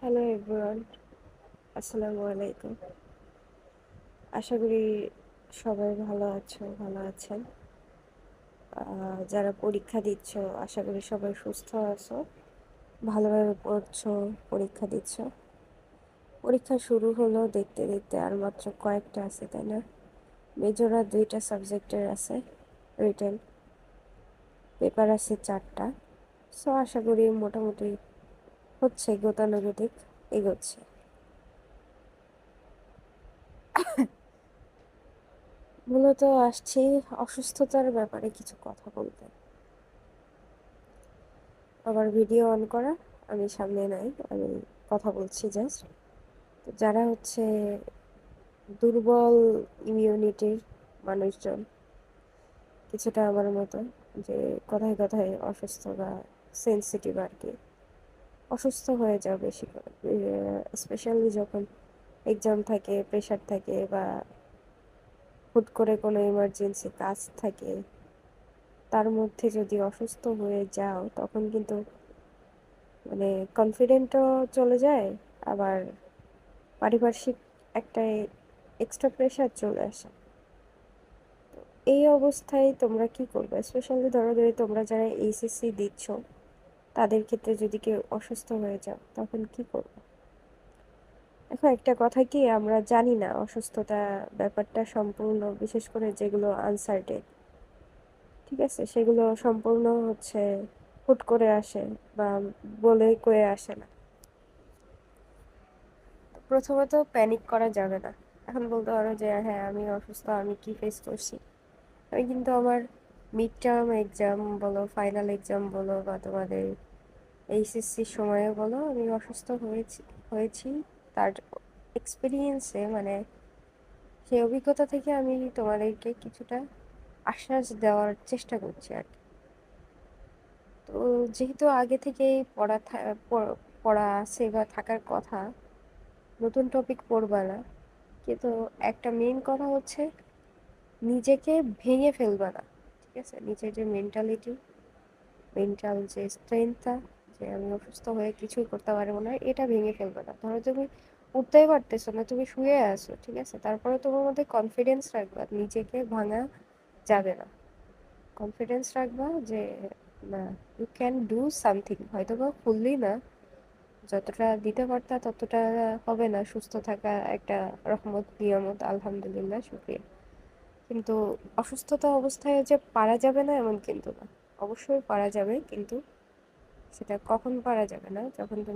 Hello everyone, আসসালামু আলাইকুম। আশা করি সবাই ভালো আছো, ভালো আছেন। যারা পরীক্ষা দিচ্ছ, আশা করি সবাই সুস্থ আছো, ভালোভাবে পড়ছো, পরীক্ষা দিচ্ছ। পরীক্ষা শুরু হলো দেখতে দেখতে আর মাত্র কয়েকটা আছে, তাই না? মেজর আর 2টা সাবজেক্টের আছে, রিটেন পেপার আছে 4টা। সো আশা করি মোটামুটি হচ্ছে, গতানুগতিক এগোচ্ছে। মূলত আসছি অসুস্থতার ব্যাপারে কিছু কথা বলতে। আমার ভিডিও অন করা, আমি সামনে নাই, আমি কথা বলছি জাস্ট। তো যারা হচ্ছে দুর্বল ইমিউনিটির মানুষজন, কিছুটা আমার মতো, যে কথায় কথায় অসুস্থ বা সেন্সিটিভ আর কি, অসুস্থ হয়ে যাও বেশি করে, স্পেশালি যখন এক্সাম থাকে, প্রেশার থাকে, বা হুট করে কোনো ইমার্জেন্সি কাজ থাকে, তার মধ্যে যদি অসুস্থ হয়ে যাও তখন কিন্তু মানে কনফিডেন্টও চলে যায়, আবার পারিপার্শ্বিক একটা এক্সট্রা প্রেশার চলে আসে। এই অবস্থায় তোমরা কি করবে? স্পেশালি ধরো যদি তোমরা যারা এইচএসসি দিচ্ছ, তাদের ক্ষেত্রে যদি কেউ অসুস্থ হয়ে যাও তখন কি করবে? দেখো, একটা কথা কি, আমরা জানি না অসুস্থতা ব্যাপারটা সম্পূর্ণ, বিশেষ করে যেগুলো আনসার্টেন, ঠিক আছে, সেগুলো সম্পূর্ণ হচ্ছে হুট করে আসে বা বলে কয়ে আসে না। প্রথমত প্যানিক করা যাবে না। এখন বলতে পারো যে হ্যাঁ আমি অসুস্থ, আমি কি ফেস করছি। আমি কিন্তু আমার মিড টার্ম এক্সাম বলো, ফাইনাল এক্সাম বলো, বা তোমাদের এইচএসসির সময়ও বলো, আমি অসুস্থ হয়েছি। তার এক্সপিরিয়েন্সে, মানে সেই অভিজ্ঞতা থেকে আমি তোমাদেরকে কিছুটা আশ্বাস দেওয়ার চেষ্টা করছি আর কি। তো যেহেতু আগে থেকেই পড়া আছে বা থাকার কথা, নতুন টপিক পড়বা না, কিন্তু একটা মেইন কথা হচ্ছে নিজেকে ভেঙে ফেলবা না, ঠিক আছে? নিজের যে মেন্টাল যে স্ট্রেংথটা, যে আমি অসুস্থ হয়ে কিছুই করতে পারবো না, এটা ভেঙে ফেলবে না। ধরো তুমি উঠতেই পারতেছো না, তুমি শুয়ে আছো, ঠিক আছে, তারপরে তোমার মধ্যে কনফিডেন্স রাখবা, নিজেকে ভাঙা যাবে না। কনফিডেন্স রাখবা যে না, ইউ ক্যান ডু সামথিং, হয়তো বা ফুললি না, যতটা দিতে পারতা ততটা হবে না। সুস্থ থাকা একটা রহমত, নিয়ামত, আলহামদুলিল্লাহ, শুকরিয়া। কিন্তু অসুস্থতা অবস্থায় যে পারা যাবে না এমন কিন্তু না, অবশ্যই পারা যাবে, কিন্তু সেটা কখন পারা যাবে না, যখন তুমি